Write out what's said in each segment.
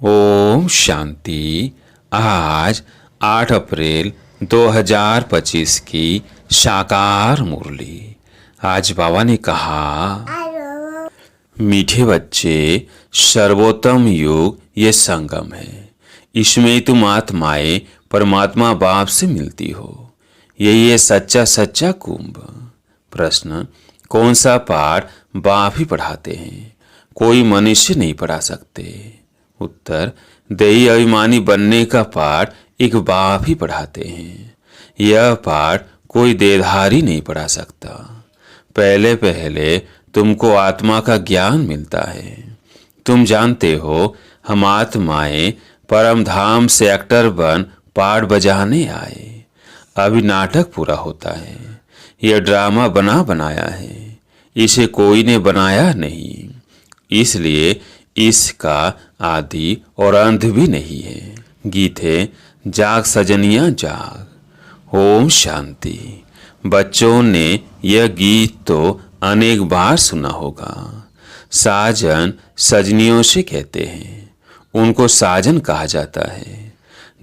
ओम शांति। आज 8 अप्रैल 2025 की साकार मुरली। आज बाबा ने कहा, मीठे बच्चे, सर्वोत्तम युग ये संगम है। इसमें तुम आत्माएं परमात्मा बाप से मिलती हो। यही है सच्चा सच्चा कुंभ। प्रश्न, कौन सा पाठ बाप ही पढ़ाते हैं? कोई मनुष्य नहीं पढ़ा सकते। उत्तर, देही अभिमानी बनने का पाठ एक बाप ही पढ़ाते हैं। यह पाठ कोई देहधारी नहीं पढ़ा सकता। पहले पहले तुमको आत्मा का ज्ञान मिलता है। तुम जानते हो हम आत्माएं परम धाम से एक्टर बन पाठ बजाने आए। अभी नाटक पूरा होता है। यह ड्रामा बना बनाया है, इसे कोई ने बनाया नहीं। इसलिए इसका आदि और अंत भी नहीं है। गीत है, जाग सजनिया जाग। ओम शांति। बच्चों ने यह गीत तो अनेक बार सुना होगा। साजन सजनियों से कहते हैं। उनको साजन कहा जाता है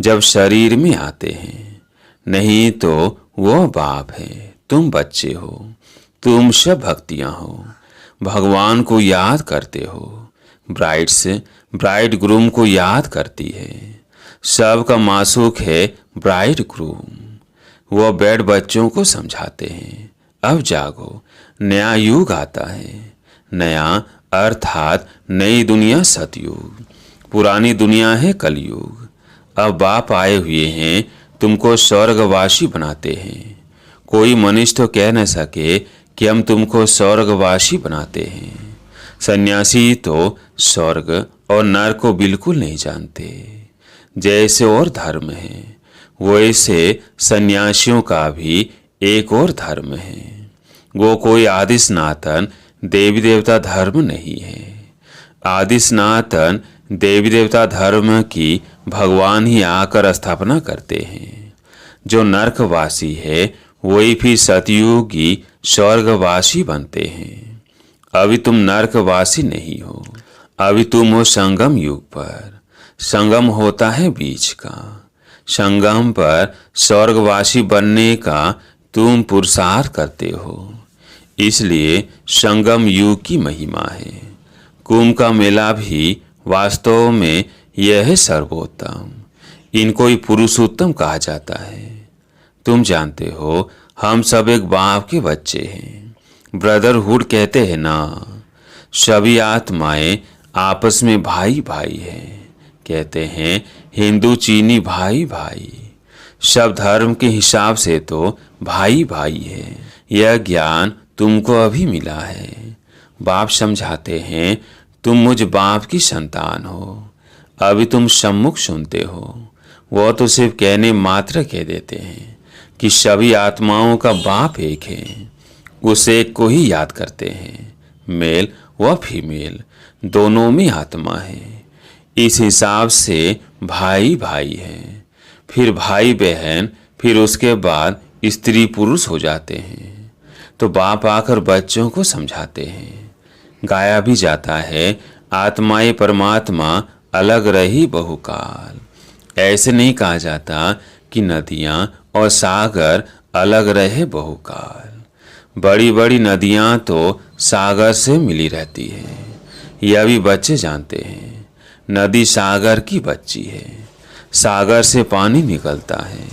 जब शरीर में आते हैं। नहीं तो वो बाप है, तुम बच्चे हो। तुम सब भक्तियां हो, भगवान को याद करते हो। ब्राइड्स ब्राइड ग्रूम को याद करती है। सबका मासूक है ब्राइड ग्रूम। वह बैठ बच्चों को समझाते हैं, अब जागो, नया युग आता है। नया अर्थात नई दुनिया सतयुग, पुरानी दुनिया है कलयुग। अब बाप आए हुए हैं, तुमको स्वर्गवासी बनाते हैं। कोई मनुष्य तो कह न सके कि हम तुमको स्वर्गवासी बनाते हैं। सन्यासी तो स्वर्ग और नरक को बिल्कुल नहीं जानते। जैसे और धर्म है, वैसे सन्यासियों का भी एक और धर्म है। वो कोई आदि सनातन देवी देवता धर्म नहीं है। आदि सनातन देवी देवता धर्म की भगवान ही आकर स्थापना करते हैं। जो नरकवासी है वही भी सतयुगी स्वर्गवासी बनते हैं। अभी तुम नरकवासी नहीं हो, अभी तुम हो संगम युग पर। संगम होता है बीच का। संगम पर स्वर्गवासी बनने का तुम पुरुषार्थ करते हो। इसलिए संगम युग की महिमा है। कुंभ का मेला भी वास्तव में यह है सर्वोत्तम। इनको ही पुरुषोत्तम कहा जाता है। तुम जानते हो हम सब एक बाप के बच्चे हैं। ब्रदरहुड कहते हैं ना। सभी आत्माएं आपस में भाई भाई हैं। कहते हैं हिंदू चीनी भाई भाई। सब धर्म के हिसाब से तो भाई भाई है। यह ज्ञान तुमको अभी मिला है। बाप समझाते हैं तुम मुझ बाप की संतान हो। अभी तुम सम्मुख सुनते हो। वो तो सिर्फ कहने मात्र कह देते हैं कि सभी आत्माओं का बाप एक है। उस एक को ही याद करते हैं। मेल व फीमेल दोनों में आत्मा है। इस हिसाब से भाई भाई हैं। फिर भाई बहन, फिर उसके बाद स्त्री पुरुष हो जाते हैं। तो बाप आकर बच्चों को समझाते हैं। गाया भी जाता है, आत्माएं परमात्मा अलग रही बहुकाल। ऐसे नहीं कहा जाता कि नदियां और सागर अलग रहे बहुकाल। बड़ी बड़ी नदियां तो सागर से मिली रहती है। यह भी बच्चे जानते हैं। नदी सागर की बच्ची है। सागर से पानी निकलता है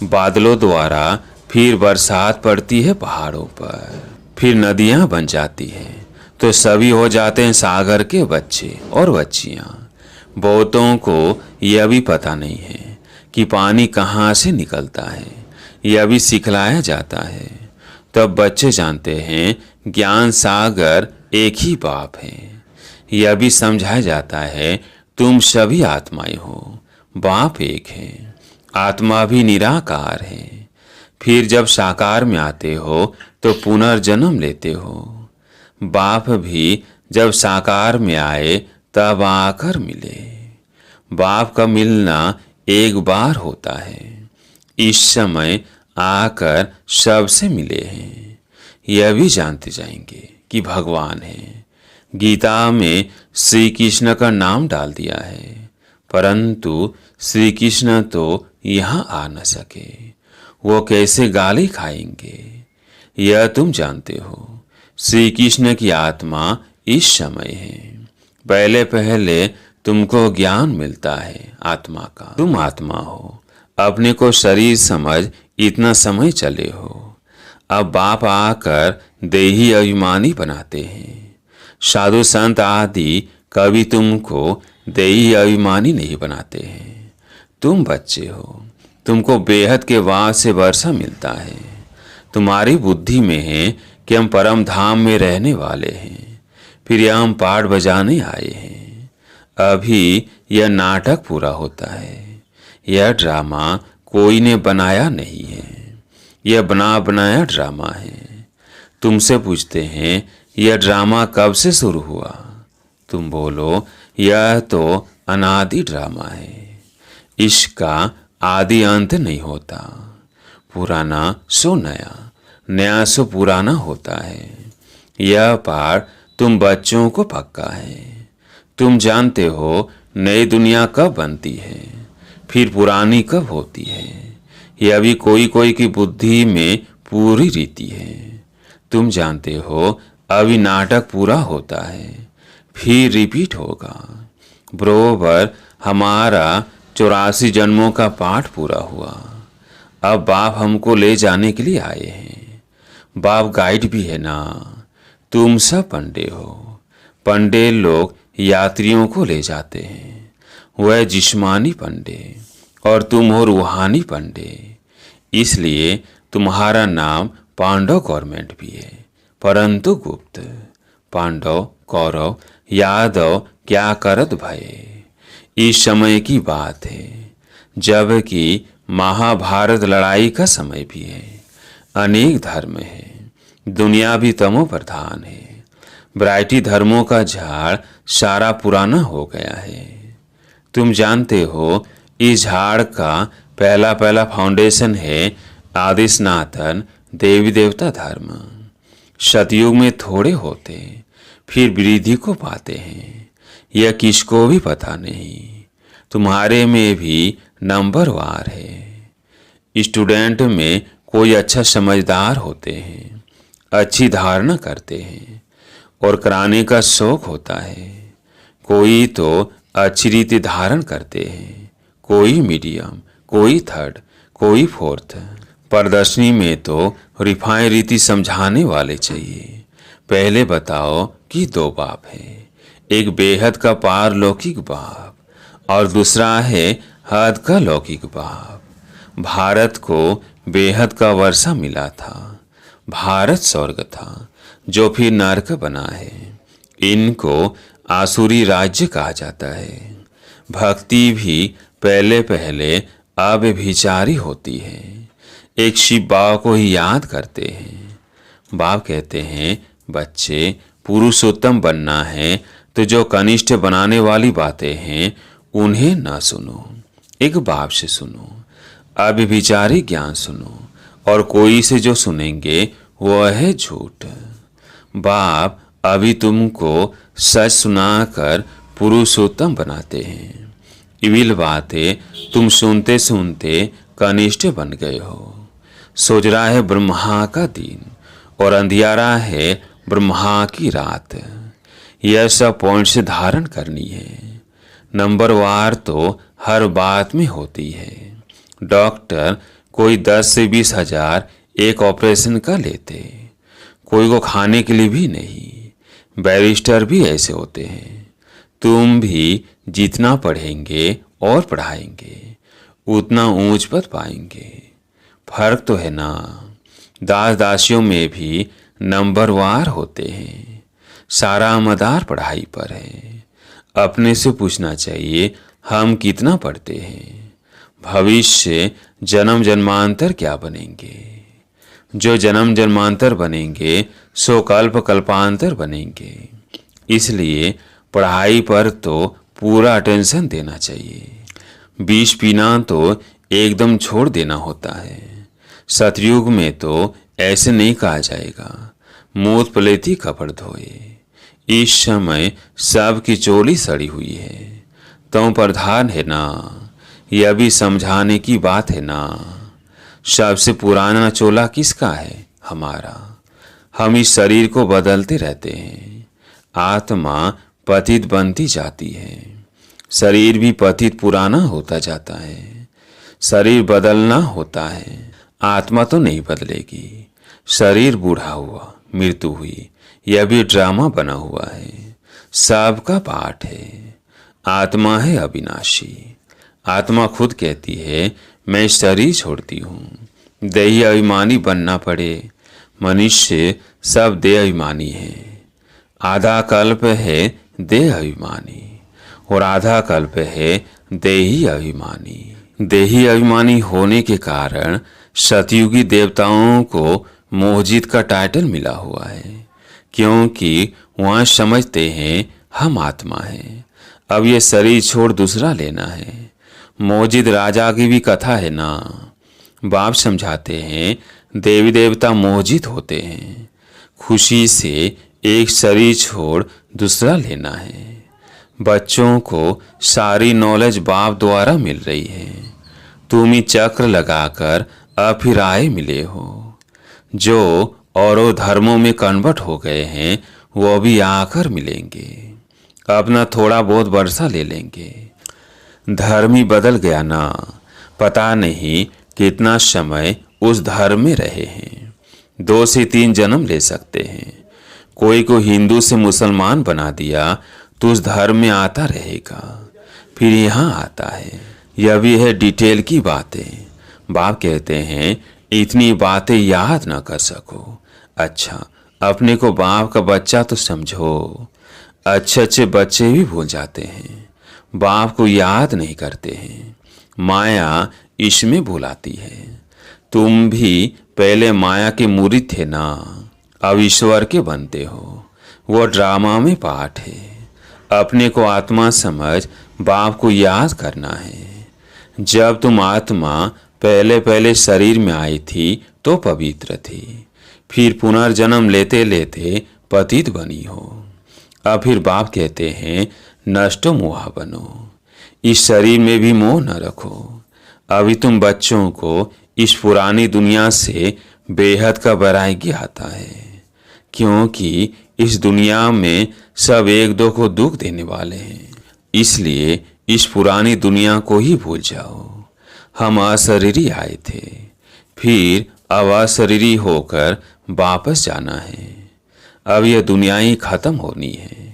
बादलों द्वारा, फिर बरसात पड़ती है पहाड़ों पर, फिर नदियां बन जाती हैं। तो सभी हो जाते हैं सागर के बच्चे और बच्चियां। बहुतों को यह भी पता नहीं है कि पानी कहाँ से निकलता है। यह भी सिखलाया जाता है। तब बच्चे जानते हैं ज्ञान सागर एक ही बाप है। यह भी समझाया जाता है तुम सभी आत्माएं हो, बाप एक है। आत्मा भी निराकार है। फिर जब साकार में आते हो तो पुनर्जन्म लेते हो। बाप भी जब साकार में आए तब आकर मिले। बाप का मिलना एक बार होता है। इस समय आकर सबसे मिले हैं। यह भी जानते जाएंगे कि भगवान है। गीता में श्री कृष्ण का नाम डाल दिया है। परंतु श्री कृष्ण तो यहाँ आ न सके। वो कैसे गाली खाएंगे यह तुम जानते हो। श्री कृष्ण की आत्मा इस समय है। पहले पहले तुमको ज्ञान मिलता है आत्मा का। तुम आत्मा हो, अपने को शरीर समझ इतना समय चले हो। अब बाप आकर देही अभिमानी बनाते हैं। साधु संत आदि कभी तुमको देही अभिमानी नहीं बनाते हैं। तुम बच्चे हो, तुमको बेहद के वास से वर्षा मिलता है। तुम्हारी बुद्धि में है कि हम परम धाम में रहने वाले हैं, फिर यह हम पाठ बजाने आए हैं। अभी यह नाटक पूरा होता है। यह ड्रामा कोई ने बनाया नहीं है, यह बना बनाया ड्रामा है। तुमसे पूछते हैं यह ड्रामा कब से शुरू हुआ? तुम बोलो यह तो अनादि ड्रामा है, इसका आदि अंत नहीं होता। पुराना सो नया, नया सो पुराना होता है। यह पाठ तुम बच्चों को पक्का है। तुम जानते हो नई दुनिया कब बनती है, फिर पुरानी कब होती है। यह भी कोई कोई की बुद्धि में पूरी रीति है। तुम जानते हो अभी नाटक पूरा होता है, फिर रिपीट होगा। बरोबर हमारा 84 जन्मों का पाठ पूरा हुआ। अब बाप हमको ले जाने के लिए आए हैं। बाप गाइड भी है ना। तुम सब पंडे हो। पंडे लोग यात्रियों को ले जाते हैं, वह जिस्मानी पंडे, और तुम हो रूहानी पंडे। इसलिए तुम्हारा नाम पांडव गवर्नमेंट भी है, परंतु गुप्त। पांडव कौरव यादव क्या करत भये, इस समय की बात है, जबकि महाभारत लड़ाई का समय भी है। अनेक धर्म है, दुनिया भी तमो प्रधान है। वैरायटी धर्मों का झाड़ सारा पुराना हो गया है। तुम जानते हो इस झाड़ का पहला पहला फाउंडेशन है आदि सनातन देवी देवता धर्म। सतयुग में थोड़े होते, फिर वृद्धि को पाते हैं। यह किसको भी पता नहीं। तुम्हारे में भी नंबर वार है। स्टूडेंट में कोई अच्छा समझदार होते हैं, अच्छी धारणा करते हैं और कराने का शौक होता है। कोई तो अच्छी रीति धारण करते हैं, कोई मीडियम, कोई थर्ड, कोई फोर्थ। प्रदर्शनी में तो रिफाइन रीति समझाने वाले चाहिए। पहले बताओ कि दो बाप है, एक बेहद का पारलौकिक बाप और दूसरा है हद का लौकिक बाप। भारत को बेहद का वर्षा मिला था। भारत स्वर्ग था जो फिर नरक बना है। इनको आसुरी राज्य कहा जाता है। भक्ति भी पहले पहले अव्यभिचारी होती है। एक शिव बाबा को ही याद करते हैं। बाप कहते हैं बच्चे पुरुषोत्तम बनना है तो जो कनिष्ठ बनाने वाली बातें हैं उन्हें न सुनो, एक बाप से सुनो। अव्यभिचारी ज्ञान सुनो, और कोई से जो सुनेंगे वह है झूठ। बाप अभी तुमको सच सुनाकर पुरुषोत्तम बनाते हैं। इविल बातें तुम सुनते सुनते कनिष्ठ बन गए हो। सोच रहा है ब्रह्मा का दिन और अंधियारा है ब्रह्मा की रात। यह सब पॉइंट से धारण करनी है। नंबर वार तो हर बात में होती है। डॉक्टर कोई 10 से 20 हजार एक ऑपरेशन का लेते, कोई को खाने के लिए भी नहीं। बैरिस्टर भी ऐसे होते हैं। तुम भी जितना पढ़ेंगे और पढ़ाएंगे उतना ऊंच पद पाएंगे। फर्क तो है ना। दास दासियों में भी नंबर वार होते हैं। सारा मदार पढ़ाई पर है। अपने से पूछना चाहिए हम कितना पढ़ते हैं। भविष्य जन्म जन्मांतर क्या बनेंगे। जो जन्म जन्मांतर बनेंगे सो कल्प कल्पांतर बनेंगे। इसलिए पढ़ाई पर तो पूरा अटेंशन देना चाहिए। विष पीना तो एकदम छोड़ देना होता है। सतयुग में तो ऐसे नहीं कहा जाएगा मूत पलेती कपड़ धोए। इस समय सबकी चोली सड़ी हुई है तम प्रधान है ना, यह भी समझाने की बात है ना। सबसे पुराना चोला किसका है? हमारा। हम इस शरीर को बदलते रहते हैं। आत्मा पतित बनती जाती है, शरीर भी पतित पुराना होता जाता है। शरीर बदलना होता है, आत्मा तो नहीं बदलेगी। शरीर बूढ़ा हुआ, मृत्यु हुई, यह भी ड्रामा बना हुआ है, सबका पाठ है। आत्मा है अविनाशी। आत्मा खुद कहती है मैं शरीर छोड़ती हूँ। देही अभिमानी बनना पड़े। मनुष्य सब देह अभिमानी है। आधा कल्प है देह अभिमानी और आधा कल्प है देही अभिमानी। देही अभिमानी होने के कारण सतयुगी देवताओं को मोहजित का टाइटल मिला हुआ है, क्योंकि वह समझते हैं हम आत्मा हैं, अब ये शरीर छोड़ दूसरा लेना है। मोहजित राजा की भी कथा है ना। बाप समझाते हैं देवी देवता मोहजित होते हैं, खुशी से एक शरीर छोड़ दूसरा लेना है। बच्चों को सारी नॉलेज बाप द्वारा मिल रही है। तुम ही चक्र लगाकर अब फिर आए मिले हो। जो औरों धर्मों में कन्वर्ट हो गए हैं वो भी आकर मिलेंगे, अपना थोड़ा बहुत वर्षा ले लेंगे। धर्म ही बदल गया ना, पता नहीं कितना समय उस धर्म में रहे हैं। 2 से 3 जन्म ले सकते हैं। कोई को हिंदू से मुसलमान बना दिया तो उस धर्म में आता रहेगा, फिर यहाँ आता है। यह भी है डिटेल की बातें। बाप कहते हैं इतनी बातें याद ना कर सको। अच्छा, अपने को बाप का बच्चा तो समझो। अच्छे अच्छे बच्चे भी भूल जाते हैं, बाप को याद नहीं करते हैं। माया इसमें भुलाती है। तुम भी पहले माया के मुरीद थे ना, अब ईश्वर के बनते हो। वो ड्रामा में पाठ है। अपने को आत्मा समझ बाप को याद करना है। जब तुम आत्मा पहले पहले शरीर में आई थी तो पवित्र थी, फिर पुनर्जन्म लेते लेते पतित बनी हो। अब फिर बाप कहते हैं नष्टो मोह बनो। इस शरीर में भी मोह न रखो। अभी तुम बच्चों को इस पुरानी दुनिया से बेहद का वैराग्य आता है, क्योंकि इस दुनिया में सब एक दो को दुख देने वाले हैं। इसलिए इस पुरानी दुनिया को ही भूल जाओ। हम अशरीरी आए थे, फिर अब अशरीरी होकर वापस जाना है। अब यह दुनिया ही खत्म होनी है।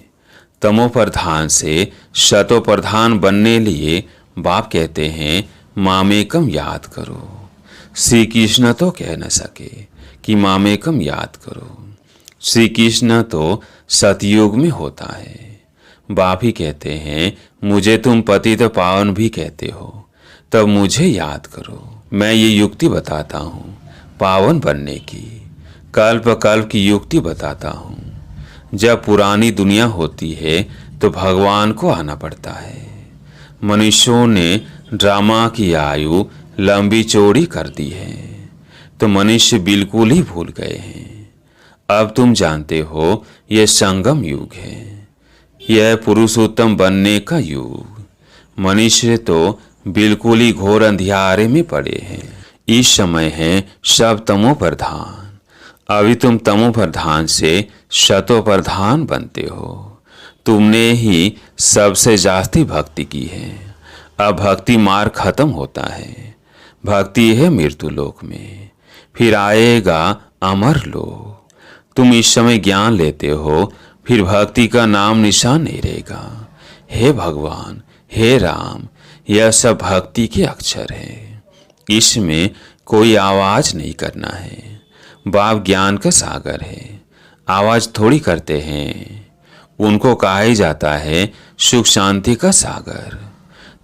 तमो प्रधान से शतो प्रधान बनने लिए बाप कहते हैं मामेकम याद करो। श्री कृष्ण तो कह न सके कि मामेकम याद करो। श्री कृष्ण तो सतयुग में होता है। बाप ही कहते हैं मुझे तुम पतित पावन भी कहते हो, तब मुझे याद करो। मैं ये युक्ति बताता हूँ पावन बनने की, कल्प कल्प की युक्ति बताता हूँ। जब पुरानी दुनिया होती है तो भगवान को आना पड़ता है। मनुष्यों ने ड्रामा की आयु लंबी चौड़ी कर दी है, तो मनुष्य बिल्कुल ही भूल गए हैं। अब तुम जानते हो यह संगम युग है, यह पुरुषोत्तम बनने का युग। मनुष्य तो बिल्कुल ही घोर अंधियारे में पड़े हैं। इस समय है सब तमो प्रधान। अभी तुम तमो प्रधान से शतो प्रधान बनते हो। तुमने ही सबसे जास्ती भक्ति की है। अब भक्ति मार्ग खत्म होता है। भक्ति है मृत्यु लोक में, फिर आएगा अमर लोक। तुम इस समय ज्ञान लेते हो, फिर भक्ति का नाम निशान नहीं रहेगा। हे भगवान, हे राम, यह सब भक्ति के अक्षर है। इसमें कोई आवाज नहीं करना है। बाप ज्ञान का सागर है, आवाज थोड़ी करते हैं। उनको कहा ही जाता है सुख शांति का सागर,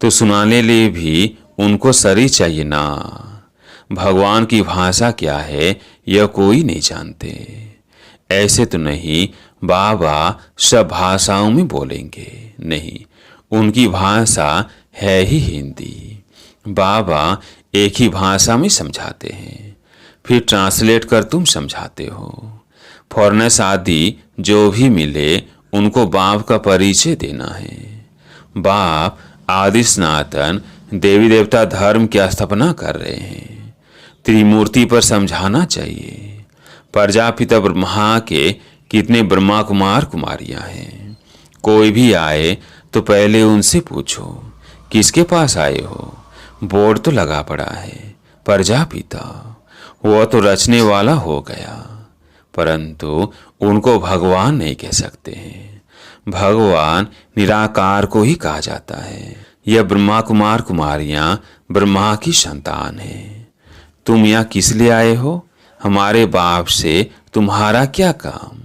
तो सुनाने लिए भी उनको शरीर चाहिए ना। भगवान की भाषा क्या है यह कोई नहीं जानते। ऐसे तो नहीं बाबा सब भाषाओं में बोलेंगे, नहीं, उनकी भाषा है ही हिंदी। बाबा एक ही भाषा में समझाते हैं, फिर ट्रांसलेट कर तुम समझाते हो। फॉरेनर्स आदि जो भी मिले उनको बाप का परिचय देना है। बाप आदि सनातन देवी देवता धर्म की स्थापना कर रहे हैं। त्रिमूर्ति पर समझाना चाहिए। प्रजापिता ब्रह्मा के कितने ब्रह्मा कुमार कुमारियां हैं। कोई भी आए तो पहले उनसे पूछो किसके पास आए हो। बोर्ड तो लगा पड़ा है प्रजापिता, वो तो रचने वाला हो गया, परंतु उनको भगवान नहीं कह सकते हैं। भगवान निराकार को ही कहा जाता है। यह ब्रह्मा कुमार कुमारियां ब्रह्मा की संतान हैं। तुम यहाँ किस लिए आए हो? हमारे बाप से तुम्हारा क्या काम?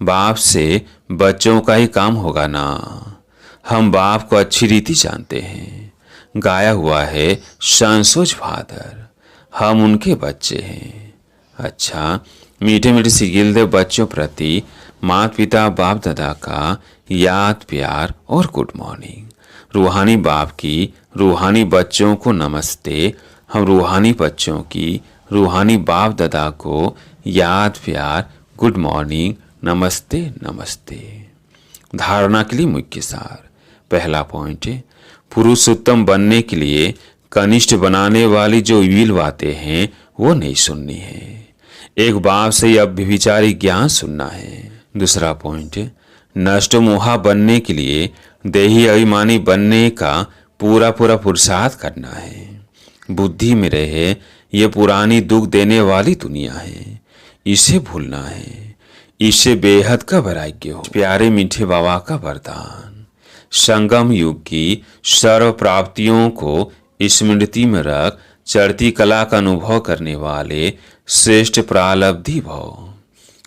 बाप से बच्चों का ही काम होगा ना। हम बाप को अच्छी रीति जानते हैं। गाया हुआ है संसोज फादर, हम उनके बच्चे हैं। अच्छा, मीठे मीठे सिगिलदेव बच्चों प्रति माता पिता बाप दादा का याद प्यार और गुड मॉर्निंग। रूहानी बाप की रूहानी बच्चों को नमस्ते। हम रूहानी बच्चों की रूहानी बाप दादा को याद प्यार गुड मॉर्निंग नमस्ते नमस्ते। धारणा के लिए मुख्य सार। पहला पॉइंट है, पुरुषोत्तम बनने के लिए कनिष्ठ बनाने वाली जो विल बातें हैं वो नहीं सुननी है। एक बाप से अब व्यभिचारी ज्ञान सुनना है। दूसरा पॉइंट है, नष्ट मोहा बनने के लिए देही अभिमानी बनने का पूरा पूरा पुरुषार्थ करना है। बुद्धि में रहे ये पुरानी दुख देने वाली दुनिया है, इसे भूलना है। इससे बेहद का वैराग्य हो। प्यारे मीठे बाबा का वरदान। संगम युग की सर्व प्राप्तियों को स्मृति में रख चढ़ती कला का अनुभव करने वाले श्रेष्ठ प्रालब्धि भव।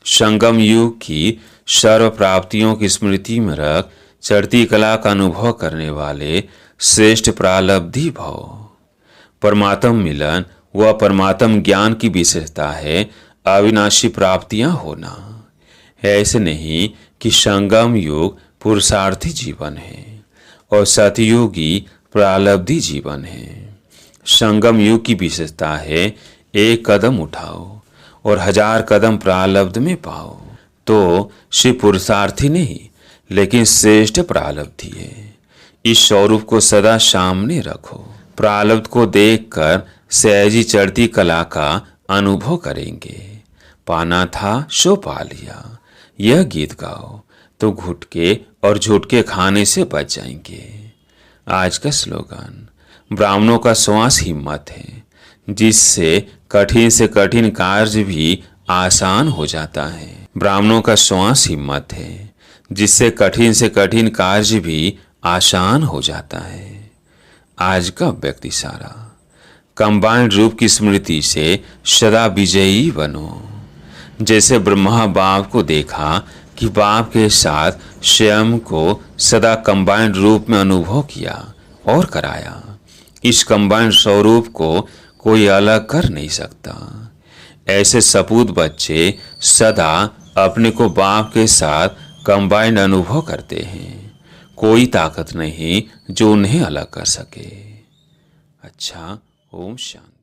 संगम युग की सर्व प्राप्तियों की स्मृति में रख चढ़ती कला का अनुभव करने वाले श्रेष्ठ प्रालब्धि भव। परमात्म मिलन व परमात्म ज्ञान की विशेषता है अविनाशी प्राप्तियां होना। ऐसे नहीं कि संगम युग पुरुषार्थी जीवन है और सतयुगी प्रालब्धि जीवन है। संगम युग की विशेषता है एक कदम उठाओ और 1000 कदम प्रालब्ध में पाओ। तो सिर्फ पुरुषार्थी नहीं लेकिन श्रेष्ठ प्रालब्धि है। इस स्वरूप को सदा सामने रखो। प्रालब्ध को देखकर सहजी चढ़ती कला का अनुभव करेंगे। पाना था सो पा लिया, यह गीत गाओ तो घुटके और झुटके खाने से बच जाएंगे। आज का स्लोगन, ब्राह्मणों का श्वास हिम्मत है जिससे कठिन से कठिन कार्य भी आसान हो जाता है। ब्राह्मणों का श्वास हिम्मत है जिससे कठिन से कठिन कार्य भी आसान हो जाता है। आज का व्यक्ति सारा, कंबाइंड रूप की स्मृति से सदा विजयी बनो। जैसे ब्रह्मा बाप को देखा कि बाप के साथ स्वयं को सदा कंबाइंड रूप में अनुभव किया और कराया। इस कंबाइंड स्वरूप को कोई अलग कर नहीं सकता। ऐसे सपूत बच्चे सदा अपने को बाप के साथ कंबाइंड अनुभव करते हैं। कोई ताकत नहीं जो उन्हें अलग कर सके। अच्छा, ओम शांति।